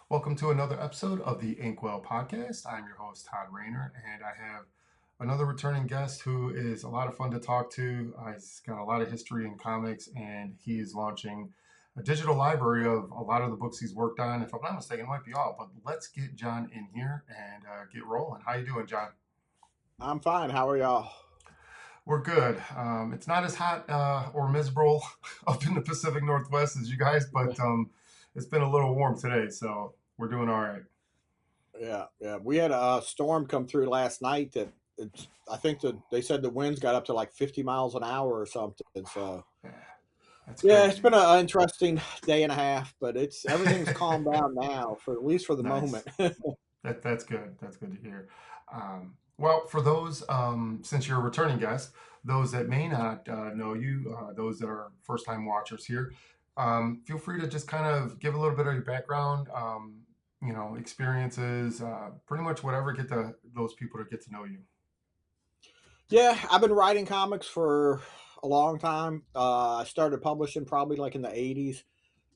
Welcome to another episode of the Inkwell podcast. I'm your host, Todd Rayner, and I have another returning guest who is a lot of fun to talk to. He's got a lot of history in comics, and he is launching a digital library of a lot of the books he's worked on. If I'm not mistaken, it might be all, but let's get John in here and get rolling. How you doing, John? I'm fine. How are y'all? We're good. It's not as hot or miserable up in the Pacific Northwest as you guys, but it's been a little warm today, so we're doing all right. Yeah. We had a storm come through last night that I think that they said the winds got up to like 50 miles an hour or something. So Yeah, that's yeah, it's crazy. been an interesting day and a half, but it's everything's calmed down now for at least for the Nice. moment. That's good. That's good to hear. Well, for those, since you're a returning guest, those that may not know you, those that are first time watchers here, feel free to just kind of give a little bit of your background, experiences, pretty much whatever, get those people to get to know you. Yeah, I've been writing comics for a long time. I started publishing probably like in the 80s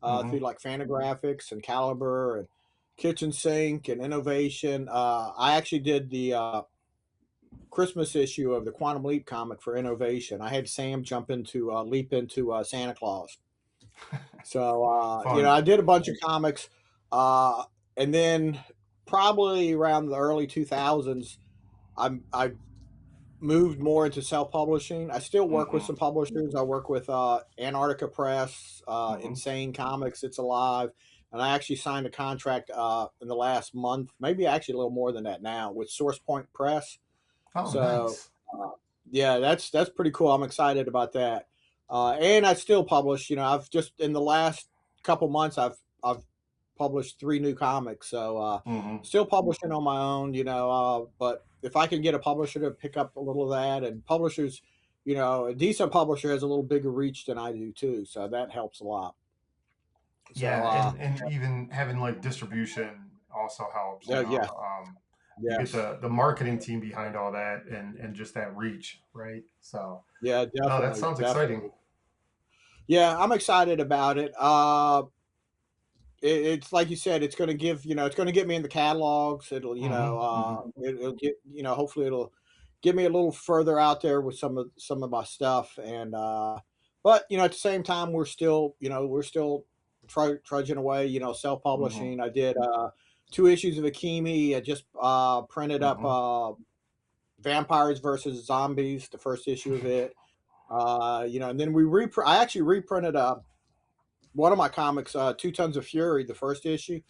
through Hmm. like Fantagraphics and Caliber and Kitchen Sink and Innovation. I actually did the Christmas issue of the Quantum Leap comic for Innovation. I had Sam jump into leap into Santa Claus. So Fun. I did a bunch of comics, uh, and then probably around the early 2000s, I moved more into self publishing. I still work with Hmm. some publishers. I work with Antarctica Press, Hmm. Insane Comics, It's Alive, and I actually signed a contract in the last month, maybe actually a little more than that now, with Source Point Press. Oh, So nice. yeah, that's pretty cool. I'm excited about that. And I still publish. I've just in the last couple months I've published three new comics. So Hmm. still publishing on my own. But if I can get a publisher to pick up a little of that, and publishers, a decent publisher has a little bigger reach than I do too. So that helps a lot. So Yeah, and even having like distribution also helps. yeah, yeah, You get yes, the marketing team behind all that and just that reach, right? So yeah, no, that definitely, sounds exciting. definitely. Yeah, I'm excited about it. It's like you said, it's going to give, it's going to get me in the catalogs. It'll, Hmm. Hmm. it'll get, hopefully it'll get me a little further out there with some of my stuff. And, but, at the same time, we're still trudging away, Hmm. self-publishing. I did, two issues of Akimi. I just, printed up, Hmm. Vampires versus Zombies, the first issue of it. And then I actually reprinted, one of my comics, Two Tons of Fury, the first issue.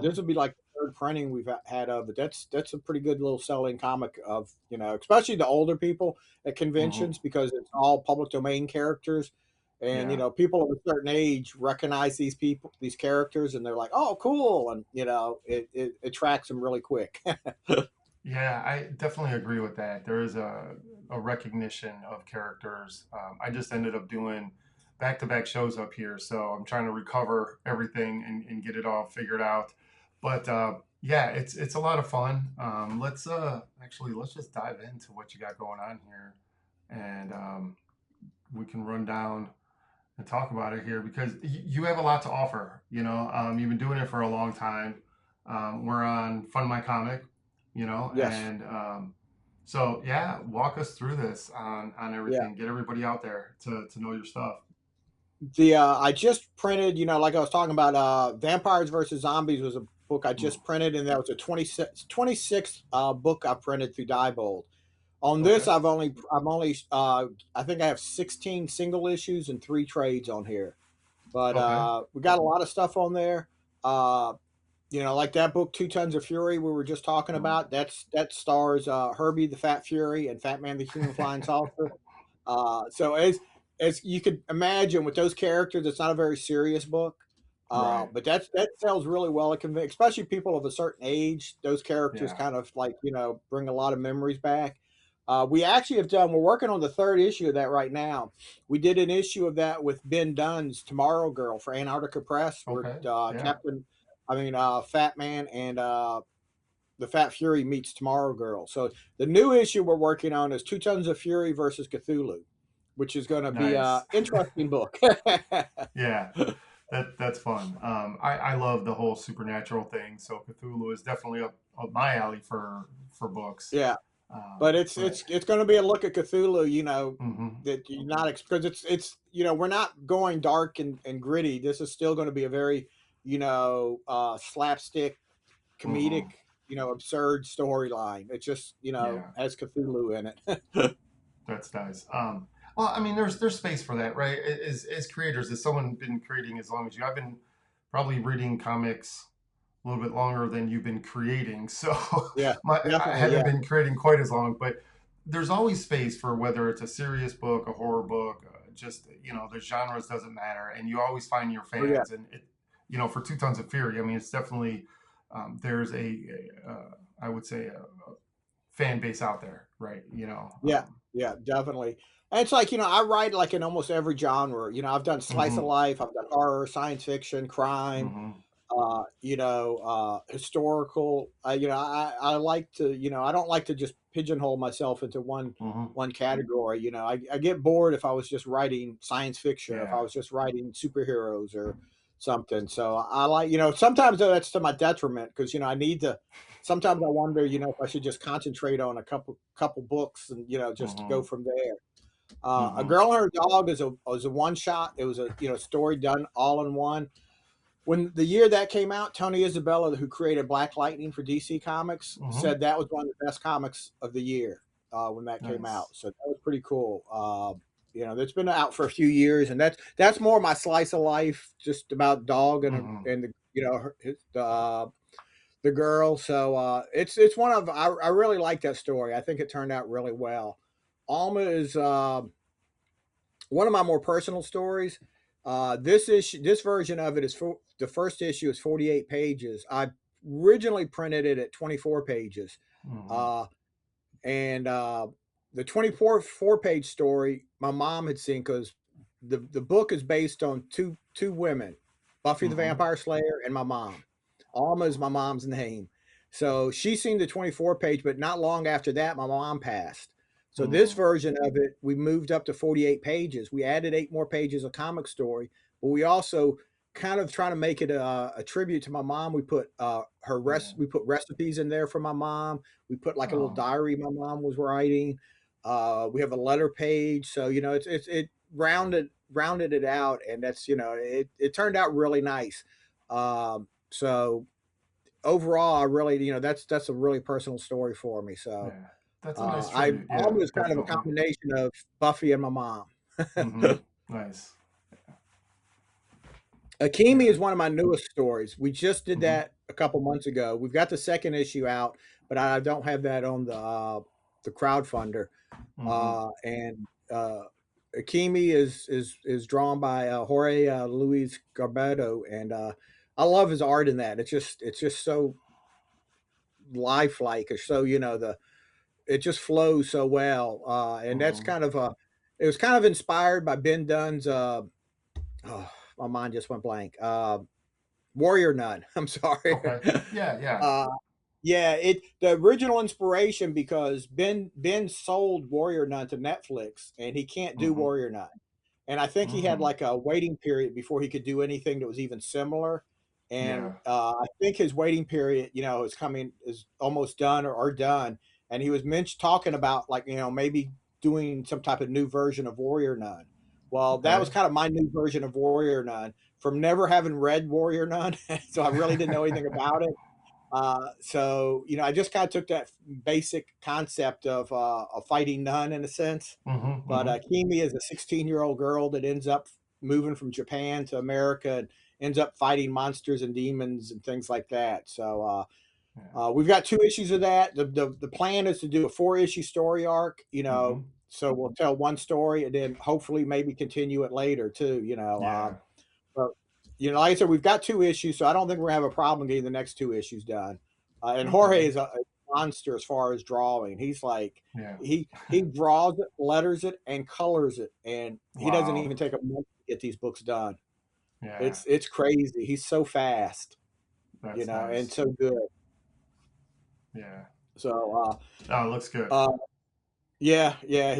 This Hmm. will be like the third printing we've had of it. That's a pretty good little selling comic of especially the older people at Hmm. conventions because it's all public domain characters, and Yeah. people of a certain age recognize these characters, and they're like, oh, cool, and it attracts them really quick. Yeah, I definitely agree with that. There is a recognition of characters. I just ended up doing back-to-back shows up here, so I'm trying to recover everything and get it all figured out. But yeah, it's a lot of fun. Let's just dive into what you got going on here, and we can run down and talk about it here because you have a lot to offer. You've been doing it for a long time. We're on Fund My Comic, Yes, and so yeah, walk us through this on yeah. everything. Get everybody out there to know your stuff. The I just printed, like I was talking about, Vampires versus Zombies was a book I Mm, just printed, and that was a 26th book I printed through Diebold. On this, okay. I'm only I think I have 16 single issues and three trades on here, but Okay. we got a lot of stuff on there. Uh, like that book, Two Tons of Fury, we were just talking Mm. about. That stars Herbie the Fat Fury and Fat Man the Human Flying Saucer. So as you could imagine, with those characters, it's not a very serious book. Right. But that sells really well. It can, especially people of a certain age. Those characters Yeah. kind of like bring a lot of memories back. We actually have done. We're working on the third issue of that right now. We did an issue of that with Ben Dunn's Tomorrow Girl for Antarctica Press, where Okay. Yeah. Fat Man and the Fat Fury meets Tomorrow Girl. So the new issue we're working on is Two Tons of Fury versus Cthulhu, which is going to be a Nice. interesting book. Yeah. That's fun. I love the whole supernatural thing. So Cthulhu is definitely up my alley for books. Yeah, but it's But it's it's going to be a look at Cthulhu, hmm that you're not because it's we're not going dark and gritty. This is still going to be a very slapstick, comedic, hmm absurd storyline. It just yeah, has Cthulhu in it. that's nice. Well, I mean, there's space for that, right? As creators, has someone been creating as long as you? I've been probably reading comics a little bit longer than you've been creating. So Yeah, I definitely. haven't Yeah, been creating quite as long, but there's always space for whether it's a serious book, a horror book, just the genres doesn't matter, and you always find your oh yeah, fans. And for Two Tons of Fury, I mean, it's definitely there's I would say a fan base out there, right? yeah, yeah, definitely. And it's like I write like in almost every genre. I've done slice of hmm life, I've done horror, science fiction, crime, hmm historical. I like to, I don't like to just pigeonhole myself into hmm one category. I get bored if I was just writing science fiction, or if I yeah, was just writing superheroes or something. So I like, sometimes though that's to my detriment because I need to. Sometimes I wonder, if I should just concentrate on a couple books and just go hmm from there. A hmm Girl and Her Dog is a one shot. It was a story done all in one. When the year that came out, Tony Isabella, who created Black Lightning for DC Comics, hmm said that was one of the best comics of the year when that came out. nice. So that was pretty cool. That's been out for a few years, and that's more my slice of life, just about dog hmm and the the girl. So it's one of I really like that story. I think it turned out really well. Alma is one of my more personal stories. This version of it is the first issue is 48 pages. I originally printed it at 24 pages, hmm uh, and the 24 page story my mom had seen because the book is based on two women, Buffy the hmm Vampire Slayer and my mom. Alma is my mom's name. So she seen the 24 page, but not long after that, my mom passed. So this hmm version of it, we moved up to 48 pages. We added 8 more pages of comic story, but we also kind of trying to make it a tribute to my mom. We put yeah. we put recipes in there for my mom. We put like a little Oh, diary my mom was writing. We have a letter page, so it rounded it out, and that's it turned out really nice. So overall, I really that's a really personal story for me. So yeah. That's a nice I tribute. Yeah, almost kind of a definitely. combination of Buffy and my mom. hmm Nice. Akimi is Yeah. one of my newest stories. We just did hmm that a couple months ago. We've got the second issue out, but I don't have that on the crowdfunder. hmm And Akimi is drawn by Jorge Luis Garbedo, and I love his art in that. It's just so lifelike, or so the it just flows so well. And that's hmm kind of a it was kind of inspired by Ben Dunn's. Oh, my mind just went blank. Warrior Nun. I'm sorry. Okay. Yeah. Yeah. uh, yeah, the original inspiration because Ben sold Warrior Nun to Netflix, and he can't do hmm Warrior Nun, and I think he had hmm like a waiting period before he could do anything that was even similar. And Yeah. I think his waiting period, is almost done or done. And he was talking about like maybe doing some type of new version of Warrior Nun. Well, that was Okay. kind of my new version of Warrior Nun from never having read Warrior Nun, so I really didn't know anything about it. So I just kind of took that basic concept of a fighting nun in a sense. But hmm Kimi is a 16-year-old girl that ends up moving from Japan to America and ends up fighting monsters and demons and things like that. So Yeah. we've got 2 issues of that. The plan is to do a 4 issue story arc. hmm So we'll tell one story and then hopefully maybe continue it later too. Yeah. But like I said, we've got 2 issues, so I don't think we're gonna have a problem getting the next 2 issues done. And Jorge Okay. is a monster as far as drawing. He's like Yeah. he draws it, letters it, and colors it, and he doesn't Wow. even take a month to get these books done. Yeah. It's crazy. He's so fast, That's and nice. so good. Yeah. So Oh, it looks good. uh, Yeah, yeah,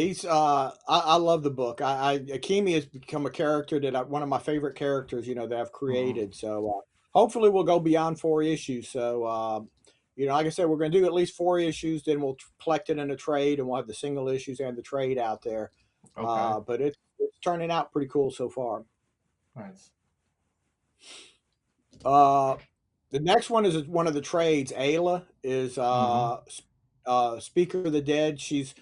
I love the book. Akemi has become a character that one of my favorite characters, that I've Hmm. created. So hopefully we'll go beyond 4 issues. So like I said, we're going to do at least 4 issues. Then we'll collect it in a trade, and we'll have the single issues and the trade out there. Okay. But it's turning out pretty cool so far. Nice. Uh, the next one is one of the trades. Ayla is Hmm. Speaker of the Dead. She's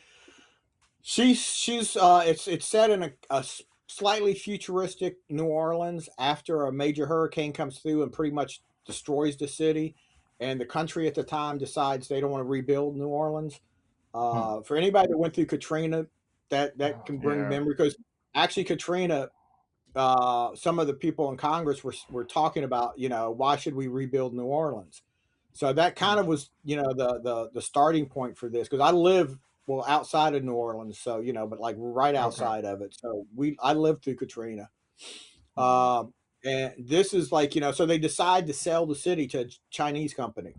it's set in a slightly futuristic New Orleans after a major hurricane comes through and pretty much destroys the city, and the country at the time decides they don't want to rebuild New Orleans. Hmm. For anybody that went through Katrina, that Oh, can bring yeah. memory because actually Katrina, some of the people in Congress were talking about, why should we rebuild New Orleans? So that kind of was, the starting point for this because I live well outside of New Orleans, so but like right Okay. outside of it. So I lived through Katrina, Hmm. um, and this is like so they decide to sell the city to a Chinese company,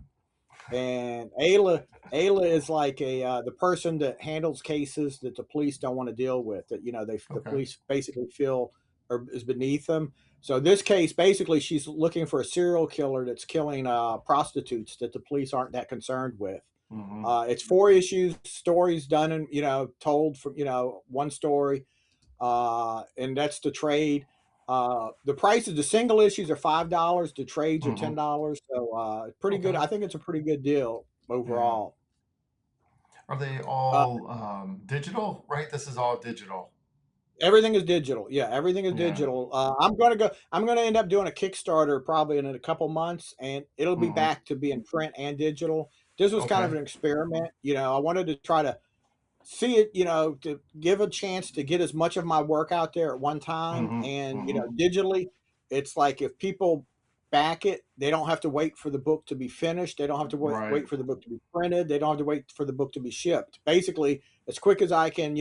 and Ayla is like the person that handles cases that the police don't want to deal with. That the Okay. police basically feel or is beneath them. So this case, basically, she's looking for a serial killer that's killing prostitutes that the police aren't that concerned with. Hmm. It's 4 issues, stories done and told from one story, and that's the trade. The prices, the single issues are $5. The trades are Hmm. $10. So pretty good. Okay. I think it's a pretty good deal Yeah. overall. Are they Uh, all digital? Right. This is all digital. Everything is digital. Yeah, everything is Yeah. digital. I'm gonna end up doing a Kickstarter probably in a couple months, and it'll be Hmm. back to being print and digital. This was kind of Okay. an experiment. I wanted to try to see it, to give a chance to get as much of my work out there at one time. Hmm. And, Hmm. digitally, it's like if people back it, they don't have to wait for the book to be finished. They don't have to Right. wait for the book to be printed. They don't have to wait for the book to be shipped. Basically, as quick as I can,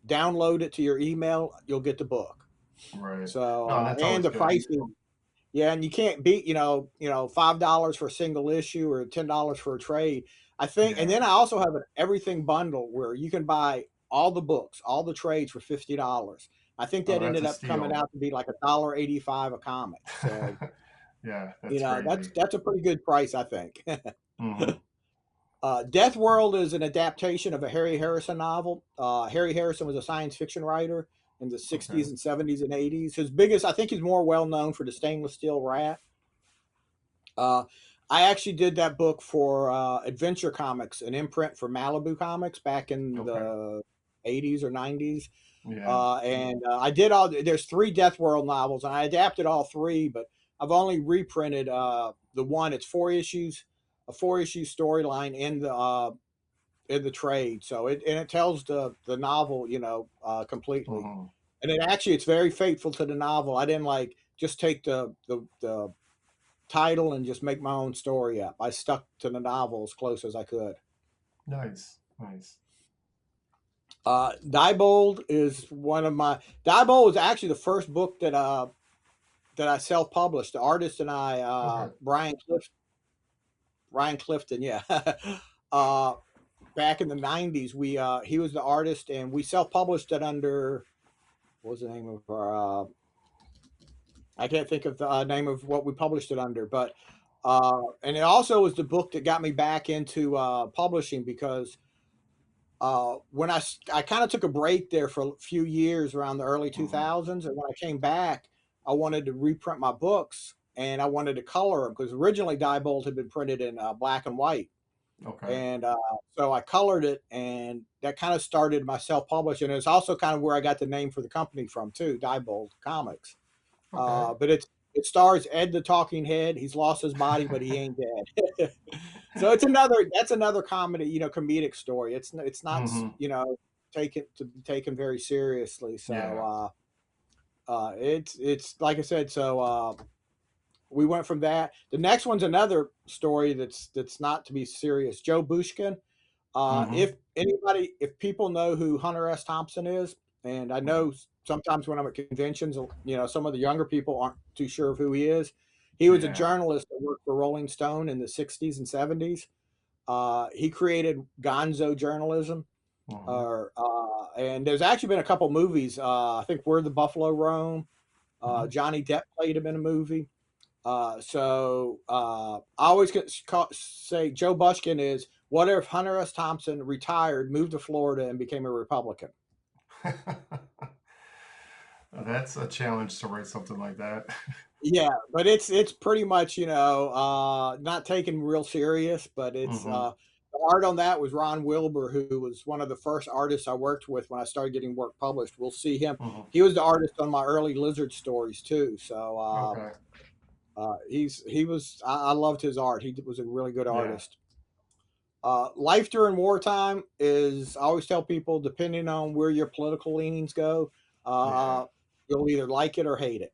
download it to your email, you'll get the book. Right. So, No, that's and always the good. price is yeah, and you can't beat, $5 for a single issue or $10 for a trade. I think, and Yeah. then I also have an everything bundle where you can buy all the books, all the trades for $50. I think Oh, that that's ended a up coming steal. out to be like $1.85 a comic. So, Yeah, that's that's crazy. that's a pretty good price, I think. Hmm. Death World is an adaptation of a Harry Harrison novel. Harry Harrison was a science fiction writer in the Okay. 60s and 70s and 80s. His biggest, I think he's more well known for the stainless steel rat. Uh, I actually did that book for Adventure Comics, an imprint for Malibu Comics back in Okay. the 80s or 90s. Yeah. And I did there's three Death World novels, and I adapted all three, but I've only reprinted the one. It's 4 issues, a 4 issue storyline in the trade. So it tells the novel, completely. Hmm. And it's very faithful to the novel. I didn't like just take the title and just make my own story up. I stuck to the novel as close as I could. Nice. Nice. Diebold is one of my. Diebold was actually the first book that I self published. The artist and I, Okay. Brian Clifton, yeah. uh, Back in the '90s, we he was the artist, and we self published it under what was the name of our I can't think of the name of what we published it under, but and it also was the book that got me back into publishing because when I kind of took a break there for a few years around the early Hmm. 2000s, and when I came back, I wanted to reprint my books and I wanted to color them because originally Diebold had been printed in black and white, Okay. and so I colored it, and that kind of started my self publishing. It's also kind of where I got the name for the company from too, Diebold Comics. Okay. But it stars Ed the Talking Head. He's lost his body, but he ain't dead. So that's another comedy, comedic story. It's not Hmm. taken to be taken very seriously. So Yeah. it's like I said. So we went from that. The next one's another story that's not to be serious. Joe Bushkin. Hmm. If people know who Hunter S. Thompson is, and I know sometimes when I'm at conventions, some of the younger people aren't too sure of who he is. He was a Yeah. journalist that worked for Rolling Stone in the '60s and '70s. He created Gonzo journalism. Hmm. And there's actually been a couple movies. I think Where the Buffalo Roam. Hmm. Johnny Depp played him in a movie. I always say Joe Bushkin is what if Hunter S. Thompson retired, moved to Florida, and became a Republican? That's a challenge to write something like that. Yeah, but it's pretty much not taken real serious, but it's Hmm. the art on that was Ron Wilbur, who was one of the first artists I worked with when I started getting work published. We'll see him. Hmm. He was the artist on my early Lizard stories too. Okay. He was I loved his art. He was a really good Yeah. artist. Life during wartime is, I always tell people, depending on where your political leanings go, Yeah. uh, you'll either like it or hate it.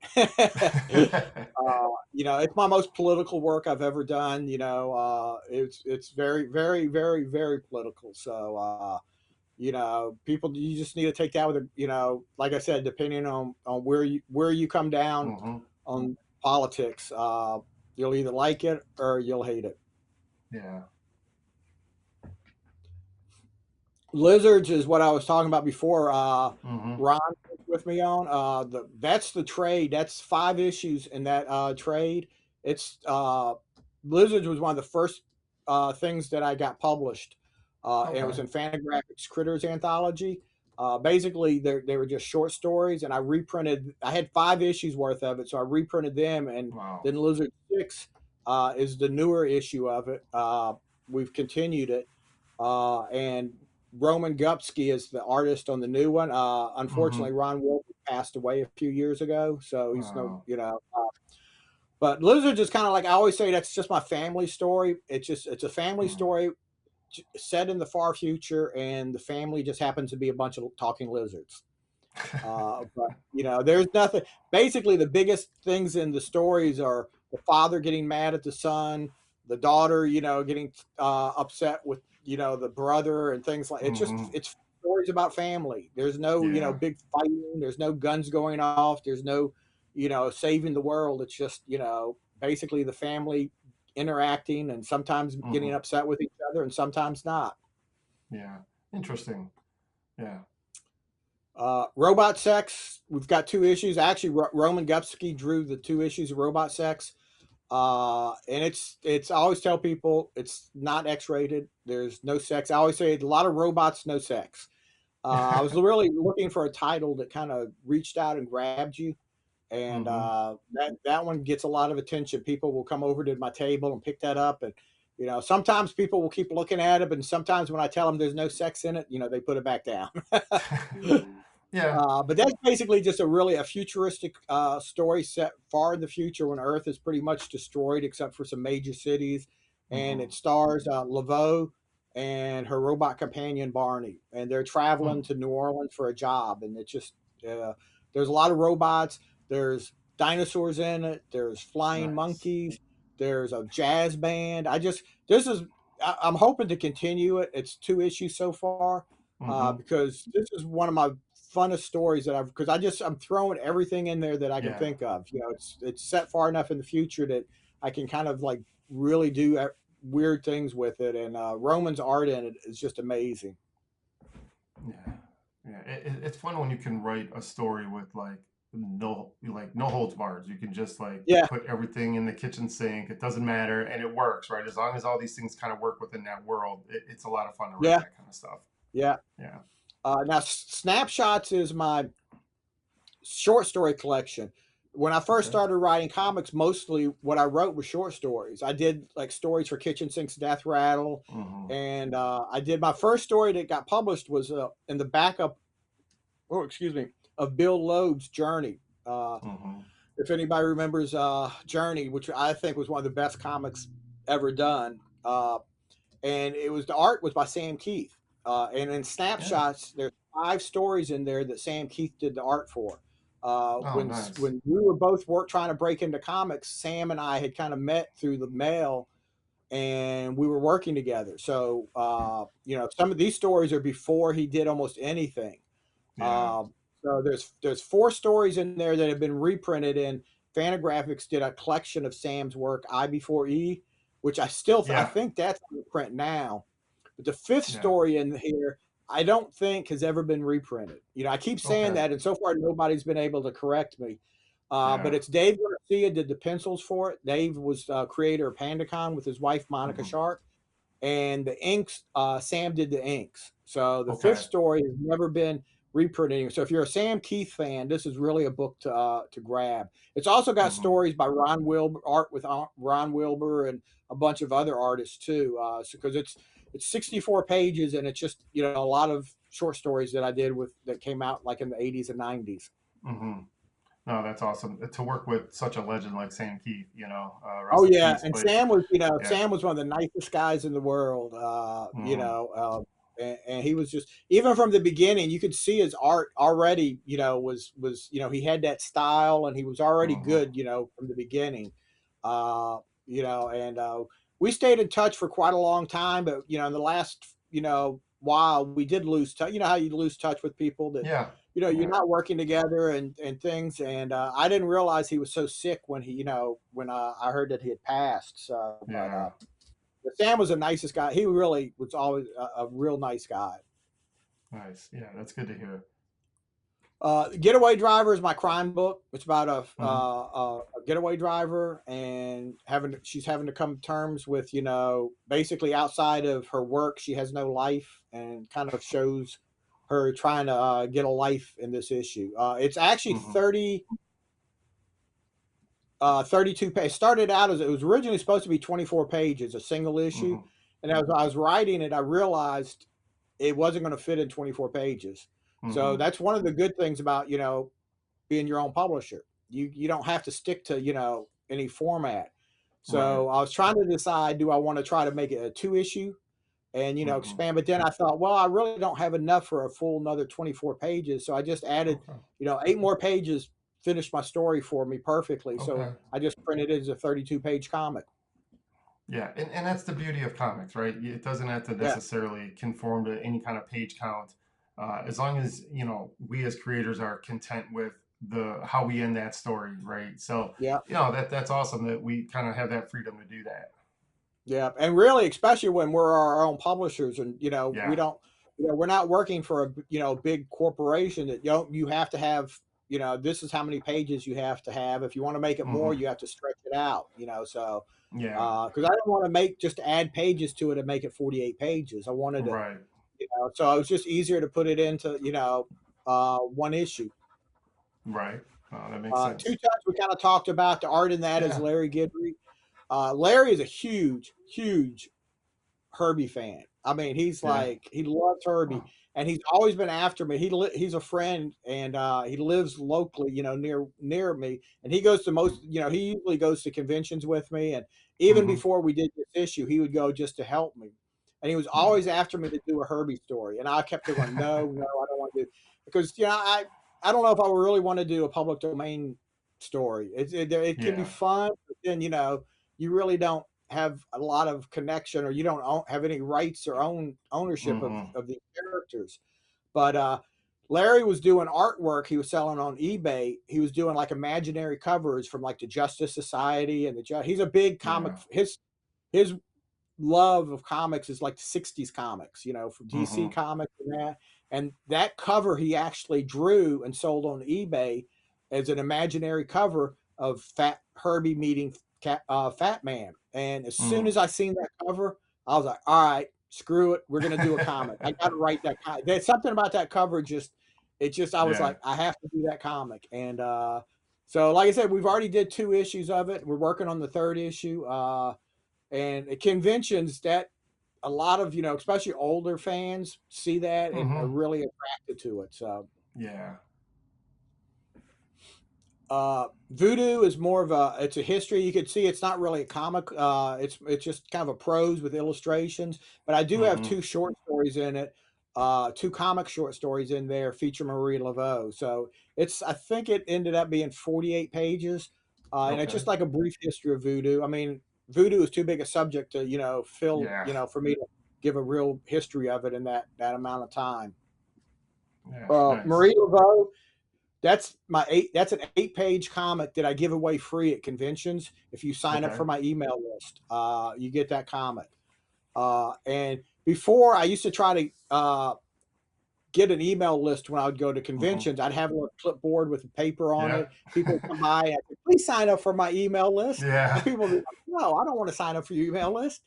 It's my most political work I've ever done. It's very, very, very, very political. People, you just need to take that with like I said, depending on where you come down Hmm. on politics, you'll either like it or you'll hate it. Yeah. Lizards is what I was talking about before. Hmm. Ron was with me on that's the trade. That's 5 issues in that trade. It's Lizards was one of the first things that I got published, and it was Okay. in Fantagraphics Critters anthology. Basically, they were just short stories, and I reprinted. I had 5 issues worth of it, so I reprinted them, and Wow. then Lizard 6 is the newer issue of it. We've continued it, and Roman Gupsky is the artist on the new one. Hmm. Unfortunately, Ron Wolf passed away a few years ago, so he's no, Wow. But Lizard is kind of like I always say. That's just my family story. It's a family Mm. story set in the far future, and the family just happens to be a bunch of talking lizards. But there's nothing. Basically, the biggest things in the stories are the father getting mad at the son, the daughter, getting upset with the brother, and things like. Hmm. It's stories about family. There's no Yeah. big fighting. There's no guns going off. There's no saving the world. It's just basically the family interacting and sometimes getting Hmm. upset with each other and sometimes not. Yeah. Interesting. Yeah. Robot Sex, we've got 2 issues. Actually, Roman Gupsky drew the 2 issues of Robot Sex. And I always tell people it's not X-rated. There's no sex. I always say a lot of robots, no sex. I was really looking for a title that kind of reached out and grabbed you, and Hmm. that one gets a lot of attention. People will come over to my table and pick that up, and sometimes people will keep looking at it, and sometimes when I tell them there's no sex in it, they put it back down. Yeah. But that's basically just a futuristic story set far in the future when Earth is pretty much destroyed except for some major cities, and Hmm. it stars Laveau and her robot companion Barney, and they're Hmm. traveling to New Orleans for a job, and it's just there's a lot of robots. There's dinosaurs in it. There's flying Nice. monkeys. There's a jazz band. This is I'm hoping to continue it. It's 2 issues so far, Hmm. because this is one of my funnest stories that I've because I'm throwing everything in there that I can Yeah. think of. It's set far enough in the future that I can kind of like really do weird things with it. And Roman's art in it is just amazing. Yeah. Yeah. It's fun when you can write a story with no holds bars. You can just like Yeah, put everything in the kitchen sink. It doesn't matter, and it works, right? As long as all these things kind of work within that world, it's a lot of fun to write yeah, that kind of stuff. yeah. Yeah. Now, Snapshots is my short story collection. When I first Okay. started writing comics, mostly what I wrote was short stories. I did like stories for Kitchen Sink's Death Rattle, Hmm. and I did my first story that got published was in the backup. Oh, excuse me, of Bill Loeb's Journey. Uh, Hmm. if anybody remembers Journey, which I think was one of the best comics ever done, and it was the art was by Sam Keith. And in Yeah. Snapshots, there's 5 stories in there that Sam Keith did the art for. Oh, nice. When we were both trying to break into comics, Sam and I had kind of met through the mail, and we were working together. So some of these stories are before he did almost anything. Yeah. So there's 4 stories in there that have been reprinted, and Fantagraphics did a collection of Sam's work, I Before E, which I Yeah. think that's on print now. But the fifth Yeah. story in here, I don't think has ever been reprinted. You know, I keep saying Okay. that, and so far nobody's been able to correct me. But Yeah. it's Dave Garcia did the pencils for it. Dave was creator of PandaCon with his wife Monica Hmm. Sharp, and the inks, Sam did the inks. So the fifth Okay. story has never been reprinted. So if you're a Sam Keith fan, this is really a book to grab. It's also got Hmm. stories by Ron Wilbur, art with Ron Wilbur and a bunch of other artists too. Because it's 64 pages and it's just a lot of short stories that I did with that came out like in the 80s and 90s. Hmm. No, that's awesome to work with such a legend like Sam Keith. Oh Rest in yeah, peace. and But Sam was, yeah. Sam was one of the nicest guys in the world. Hmm. And he was just even from the beginning, you could see his art already. He had that style, and he was already Hmm. good. From the beginning. Uh, and we stayed in touch for quite a long time, but in the last while we did lose touch. You know how you lose touch with people that Yeah. you're Yeah. not working together and things. And I didn't realize he was so sick when when I heard that he had passed. So, Yeah. but Sam was the nicest guy. He really was always a real nice guy. Nice. Yeah, that's good to hear. Getaway Driver is my crime book. It's about Hmm. a getaway driver and she's having to come to terms with basically outside of her work she has no life, and kind of shows her trying to get a life in this issue. It's actually Hmm. 32 pages. It started out as it was originally supposed to be 24 pages, a single issue. Hmm. And as I was writing it, I realized it wasn't going to fit in 24 pages. So Hmm. that's one of the good things about, being your own publisher. You don't have to stick to, any format. Right. So I was trying to decide, do I want to try to make it a two issue and, Hmm. expand? But then I thought, well, I really don't have enough for a full another 24 pages. So I just added, Okay. 8 more pages, finished my story for me perfectly. So Okay. I just printed it as a 32-page comic. Yeah, and that's the beauty of comics, right? It doesn't have to Yeah. necessarily conform to any kind of page count, as long as we as creators are content with the how we end that story, right? So Yeah. that's awesome that we kind of have that freedom to do that. Yeah. And really, especially when we're our own publishers and, we Yeah. don't, we're not working for a, big corporation that you have to have, this is how many pages you have to have. If you want to make it more, Hmm. you have to stretch it out, so, Yeah. because I don't want to just add pages to it and make it 48 pages. I wanted to, Right. so it was just easier to put it into, one issue. Right. That makes Two sense. times we kind of talked about the art in that is Yeah. Larry Gidry. Larry is a huge, huge Herbie fan. I mean, he's Yeah. like he loves Herbie, Oh. and he's always been after me. He's a friend, and he lives locally, near me. And he goes to most, he usually goes to conventions with me. And even Hmm. before we did this issue, he would go just to help me. And he was Yeah. always after me to do a Herbie story, and I kept going, no, no, I don't want to do because I don't know if I really want to do a public domain story. It can be Yeah. fun, but then you really don't have a lot of connection, or you don't have any rights or ownership of, Hmm. of the characters. But Larry was doing artwork he was selling on eBay. He was doing like imaginary covers from like the Justice Society and he's a big comic. Yeah. His love of comics is like the 60s comics, from DC Hmm. Comics and that. And that cover he actually drew and sold on eBay as an imaginary cover of Fat Herbie meeting Fat Man. And as soon Hmm. as I seen that cover, I was like, all right, screw it. We're going to do a comic. I got to write that. There's something about that cover. I was Yeah. like, I have to do that comic. And so, like I said, we've already did 2 issues of it. We're working on the third issue. And at conventions that a lot of especially older fans see that and are Hmm. really attracted to it. So Yeah. Voodoo is more of it's a history. You could see it's not really a comic. It's just kind of a prose with illustrations. But I do have Hmm. 2 short stories in it. 2 comic short stories in there feature Marie Laveau. So I think it ended up being 48 pages. And it's Okay. just like a brief history of voodoo. I mean, voodoo is too big a subject to, fill, Yeah. for me to give a real history of it in that amount of time. Yeah. Nice. Marie Laveau, that's an 8-page comic that I give away free at conventions. If you sign up Okay. for my email list, you get that comic. And before I used to try to get an email list when I would go to Hmm. conventions. I'd have a little clipboard with a paper on Yeah. it. People would come by and I'd say, please sign up for my email list. Yeah. And people would be like, no, I don't want to sign up for your email list.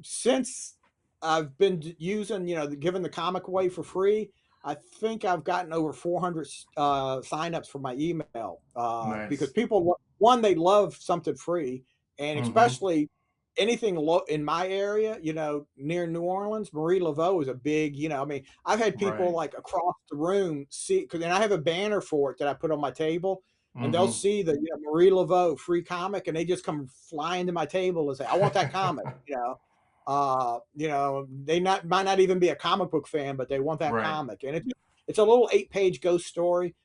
Since I've been using, giving the comic away for free, I think I've gotten over 400 signups for my email because Nice. people, one, they love something free, and Hmm. especially anything in my area, near New Orleans, Marie Laveau is a big, I mean, I've had people Right. like across the room see, because then I have a banner for it that I put on my table, and they'll Hmm. see the Marie Laveau free comic, and they just come flying to my table and say, "I want that comic." They not might not even be a comic book fan, but they want that Right. comic, and it's a little 8-page ghost story.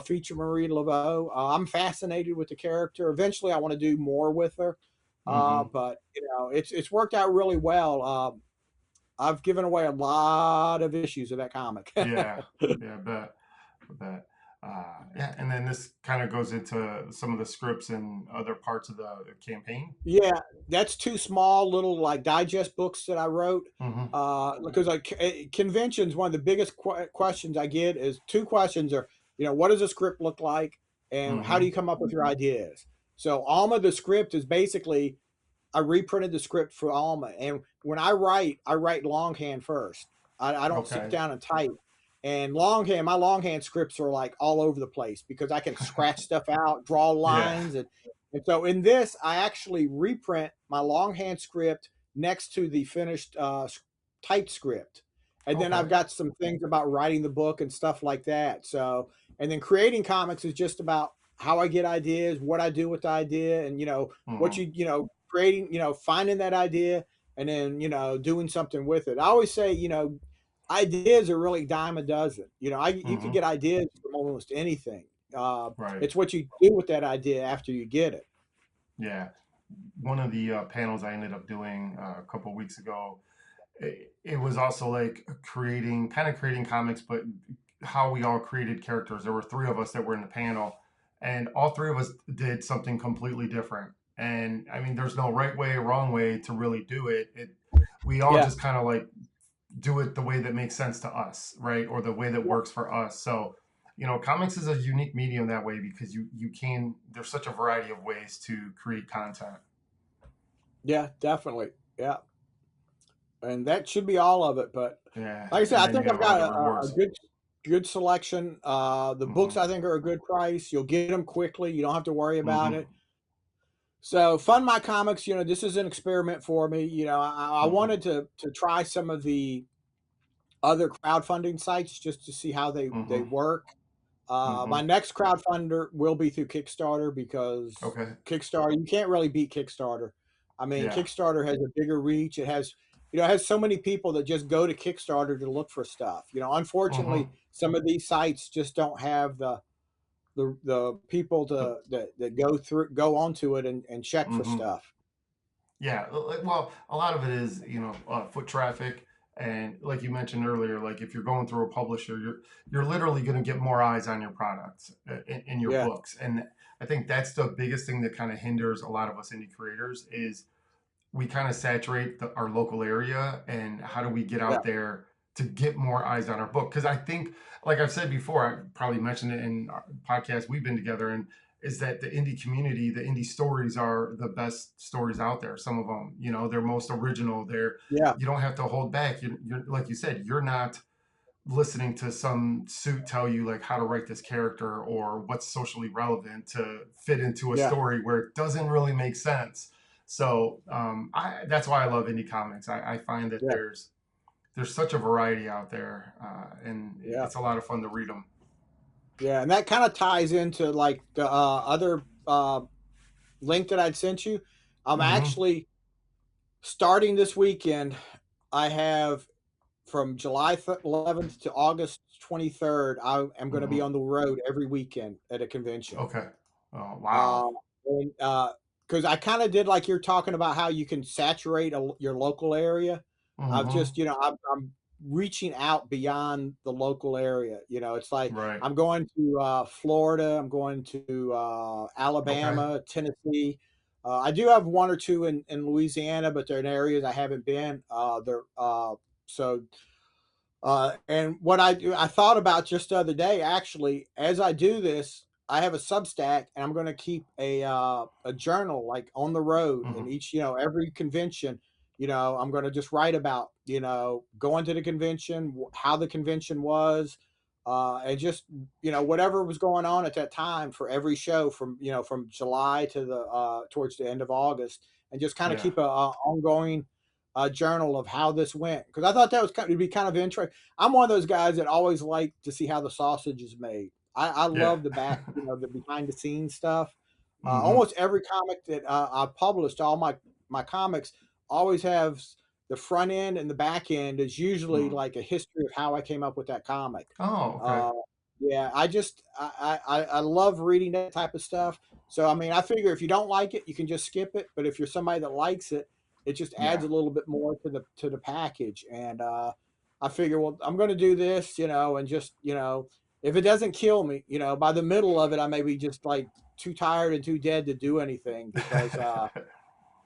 Feature Marie Laveau. I'm fascinated with the character. Eventually, I want to do more with her, Hmm. but it's worked out really well. I've given away a lot of issues of that comic. Yeah. Yeah. I bet. Yeah. And then this kind of goes into some of the scripts and other parts of the campaign. Yeah, that's 2 small little, like, digest books that I wrote, Hmm. because, like, conventions, one of the biggest questions I get is 2 questions are, "What does a script look like, and how do Hmm. you come up with your ideas?" So, Alma, the script is basically I reprinted the script for Alma, and when I write longhand first. I don't sit Okay. down and type. And longhand, my longhand scripts are like all over the place because I can scratch stuff out, draw Yeah. lines, and so in this, I actually reprint my longhand script next to the finished typed script, and then I've Okay. got some things about writing the book and stuff like that. So, and then creating comics is just about how I get ideas, what I do with the idea, and what Hmm. creating, finding that idea and then, doing something with it. I always say, ideas are really dime a dozen. You can Hmm. get ideas from almost anything. Right. It's what you do with that idea after you get it. Yeah. One of the panels I ended up doing a couple weeks ago, it was also like creating comics, but how we all created characters. There were three of us that were in the panel, and all three of us did something completely different. And I mean, there's no right way or wrong way to really do it. We all Yeah. just kind of like do it the way that makes sense to us, right? Or the way that works for us. So, comics is a unique medium that way because you can there's such a variety of ways to create content. Yeah, definitely. Yeah. And that should be all of it. But Yeah, like I said, and I then you think I've have all got the a rewards. good selection. The books Hmm. I think are a good price. You'll get them quickly. You don't have to worry about Hmm. it. So Fund My Comics, this is an experiment for me. I Hmm. wanted to try some of the other crowdfunding sites just to see how they Hmm. work. My Hmm. next crowdfunder will be through Kickstarter because Okay. Kickstarter, you can't really beat Kickstarter. I mean, Yeah. Kickstarter has a bigger reach. It has so many people that just go to Kickstarter to look for stuff. Unfortunately, Hmm. some of these sites just don't have the people The, that go onto it and check for hmm. stuff. Yeah. Well, a lot of it is foot traffic, and like you mentioned earlier, like if you're going through a publisher, you're literally going to get more eyes on your products in your Yeah, books, and I think that's the biggest thing that kind of hinders a lot of us indie creators is we kind of saturate our local area, and how do we get yeah, out there to get more eyes on our book? Because I think, like I've said before, I probably mentioned it in our podcast we've been together, and is that the indie community, the indie stories are the best stories out there. Some of them, they're most original. yeah, You don't have to hold back. You're like you said, you're not listening to some suit tell you like how to write this character or what's socially relevant to fit into a yeah, story where it doesn't really make sense. So that's why I love indie comics. I find that yeah, there's such a variety out there, and yeah. it's a lot of fun to read them. Yeah, and that kind of ties into like the other link that I'd sent you. I'm Hmm. actually starting this weekend. I have from July 11th to August 23rd. I am going to be Hmm. on the road every weekend at a convention. Okay. Oh wow. Uh, and because I kind of did like you're talking about how you can saturate your local area. I've Hmm. just, I'm reaching out beyond the local area. It's like Right. I'm going to Florida, I'm going to Okay. Alabama, Tennessee. I do have one or two in Louisiana, but they're in areas I haven't been. So And what I do, I thought about just the other day, actually, as I do this, I have a Substack, and I'm going to keep a journal like on the road, and Hmm. each every convention, I'm going to just write about going to the convention, how the convention was, and just whatever was going on at that time for every show from from July to the towards the end of August, and just kind of Yeah. keep a ongoing journal of how this went, because I thought that was it'd be kind of interesting. I'm one of those guys that always like to see how the sausage is made. I Yeah. love the back, the behind the scenes stuff. Hmm. Almost every comic that I've published, all my comics always have the front end and the back end is usually Mm. like a history of how I came up with that comic. Oh, okay. Uh, yeah, I love reading that type of stuff. So I mean, I figure if you don't like it, you can just skip it. But if you're somebody that likes it, it just adds Yeah. a little bit more to the package. And I figure, well, I'm going to do this, and just if it doesn't kill me, by the middle of it, I may be just like too tired and too dead to do anything because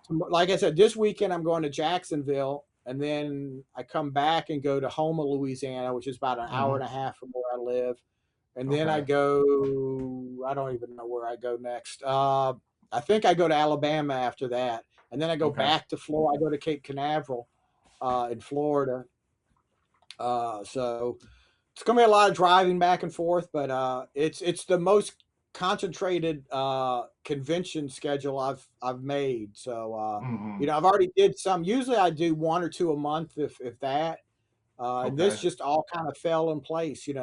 like I said, this weekend I'm going to Jacksonville, and then I come back and go to Houma, Louisiana, which is about an hour and Hmm. a half from where I live. And then I Okay. go, I don't even know where I go next. I think I go to Alabama after that. And then I go Okay. back to Florida. I go to Cape Canaveral in Florida. So it's gonna be a lot of driving back and forth, but it's the most concentrated convention schedule I've made. So Hmm. I've already did some. Usually I do one or two a month, if that. And this Okay. just all kind of fell in place, and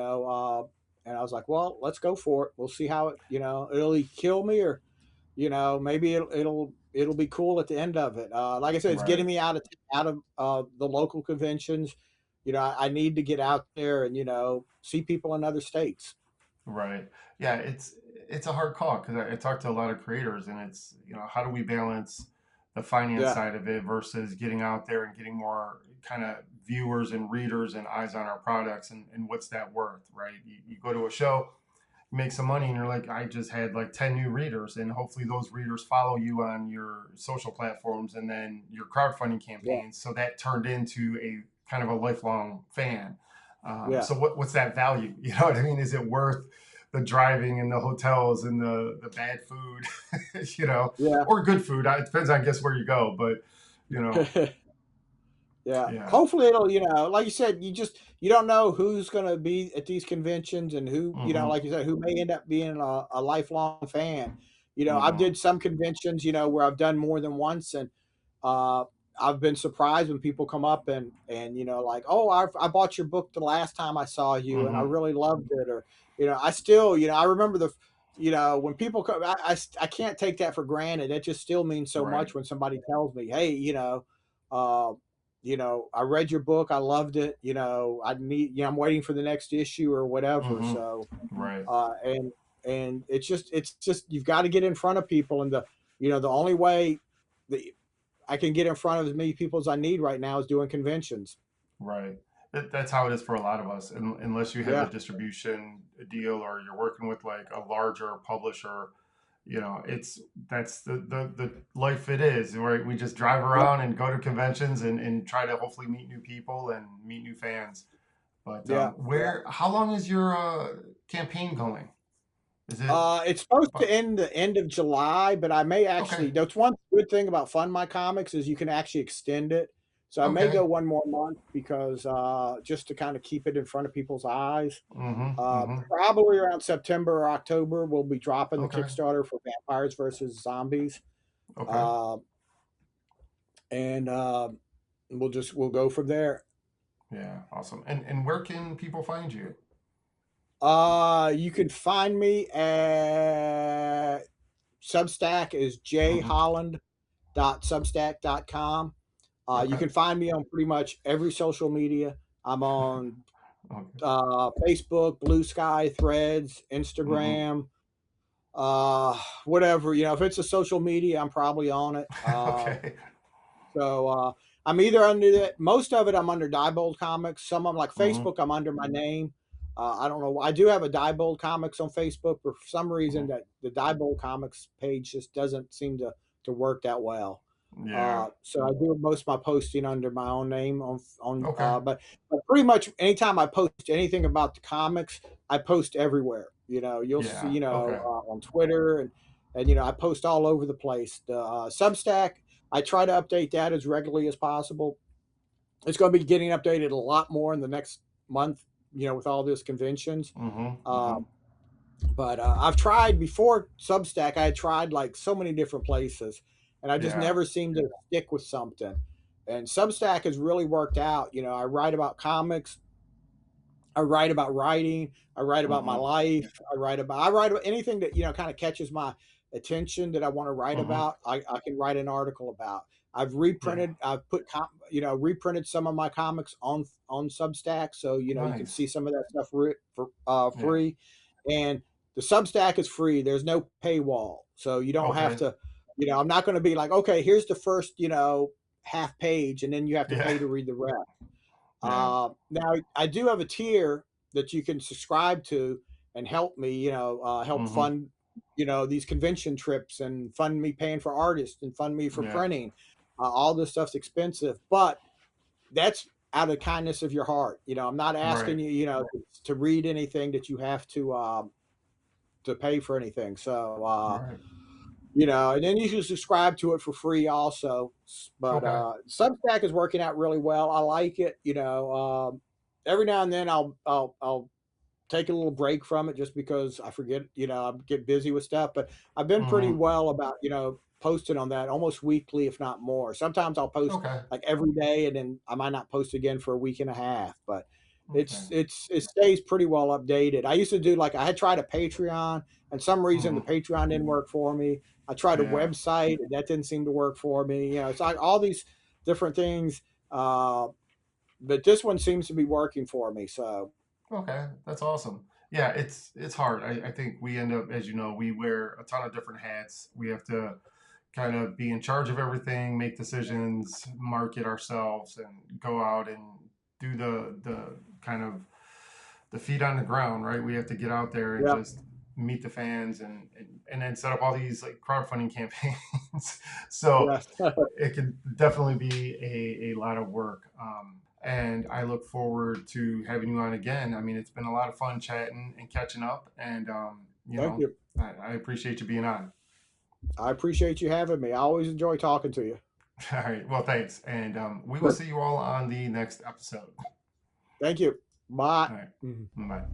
I was like, well, let's go for it. We'll see how it, it'll either kill me or maybe it'll be cool at the end of it. Like I said, it's Right. getting me out of the local conventions. I need to get out there and see people in other states. Right. Yeah, it's a hard call because I talk to a lot of creators, and it's, how do we balance the finance Yeah, side of it versus getting out there and getting more kind of viewers and readers and eyes on our products, and what's that worth, right? You go to a show, make some money, and you're like, I just had like 10 new readers, and hopefully those readers follow you on your social platforms and then your crowdfunding yeah, campaigns. So that turned into a kind of a lifelong fan. yeah, So what's that value? You know what I mean? Is it worth the driving and the hotels and the bad food, yeah. or good food? It depends, I guess, where you go, but you know, Yeah. yeah. Hopefully it'll, like you said, you don't know who's going to be at these conventions and who, Mm-hmm. like you said, who may end up being a lifelong fan. I've Mm-hmm. did some conventions, where I've done more than once, and uh, I've been surprised when people come up and like, oh, I bought your book the last time I saw you, and I Mm-hmm. really loved it, or I still, I remember when people come, I can't take that for granted. It just still means so Right. much when somebody tells me, hey, uh, I read your book. I loved it. I need, I'm waiting for the next issue or whatever. Mm-hmm. So, Right. uh, and, and it's just, you've got to get in front of people. And the only way that I can get in front of as many people as I need right now is doing conventions. Right. That's how it is for a lot of us. Unless you have a Yeah. distribution deal or you're working with like a larger publisher, it's that's the life it is. Right. We just drive Yeah. around and go to conventions and try to hopefully meet new people and meet new fans. But Yeah. Yeah. how long is your campaign going? Is it It's supposed to about, end the end of July, but I may okay? actually. That's one good thing about Fund My Comics is you can actually extend it. So I may Okay. go one more month because just to kind of keep it in front of people's eyes. Mm-hmm. Mm-hmm. Probably around September or October, we'll be dropping the Okay. Kickstarter for Vampires versus Zombies, Okay. uh, and we'll go from there. Yeah. Awesome. And where can people find you? You can find me at Substack is Mm-hmm. jholland.substack.com. You Okay. can find me on pretty much every social media. I'm on Okay. Facebook, Blue Sky, Threads, Mm-hmm. Instagram, whatever. If it's a social media, I'm probably on it. Okay. So I'm either under that. Most of it, I'm under Diebold Comics. Some of them, like Mm-hmm. Facebook, I'm under my name. I don't know. I do have a Diebold Comics on Facebook, but for some reason, Mm-hmm. that the Diebold Comics page just doesn't seem to work that well. Yeah. So I do most of my posting under my own name Okay. but pretty much anytime I post anything about the comics, I post everywhere. You know, you'll see, Yeah. Okay. on Twitter and I post all over the place. The Substack, I try to update that as regularly as possible. It's going to be getting updated a lot more in the next month. With all these conventions. Mm-hmm. Uh, Mm-hmm. but I've tried before Substack. I had tried like so many different places, and I just Yeah. never seemed to stick with something. And Substack has really worked out. I write about comics, I write about writing, I write about my Mm-hmm. life, I write about anything that kind of catches my attention that I want to write Mm-hmm. about. I can write an article about. Yeah. I've put reprinted some of my comics on Substack, so you can see Nice. some of that stuff for Yeah. free. And the Substack is free. There's no paywall, so you don't have Okay. to. I'm not going to be like, okay, here's the first half page, and then you have to Yeah. pay to read the rest. Yeah. Now I do have a tier that you can subscribe to and help me, help Mm-hmm. fund, these convention trips and fund me paying for artists and fund me for Yeah. printing. All this stuff's expensive, but that's out of the kindness of your heart. I'm not Right. asking you, to read anything that you have to pay for anything. So, Right. and then you can subscribe to it for free also. But Okay. Substack is working out really well. I like it. Every now and then I'll take a little break from it just because I forget. I get busy with stuff. But I've been pretty Mm-hmm. well about posting on that almost weekly, if not more. Sometimes I'll post Okay. like every day, and then I might not post again for a week and a half. But Okay. it stays pretty well updated. I used to do like I had tried a Patreon, and some reason the Mm-hmm. Patreon didn't work for me. I tried a Yeah. website, and that didn't seem to work for me. It's like all these different things, but this one seems to be working for me. So Okay. That's awesome. Yeah, it's hard. I think we end up, as you know, we wear a ton of different hats. We have to kind of be in charge of everything, make decisions, market ourselves, and go out and do the kind of the feet on the ground, right? We have to get out there and yeah, just meet the fans and then set up all these like crowdfunding campaigns. So yes. it can definitely be a lot of work. And I look forward to having you on again. I mean, it's been a lot of fun chatting and catching up, and Thank you. I appreciate you being on. I appreciate you having me. I always enjoy talking to you. All right, well, thanks, and we will see you all on the next episode. Thank you. Bye. All right, Mhm. bye.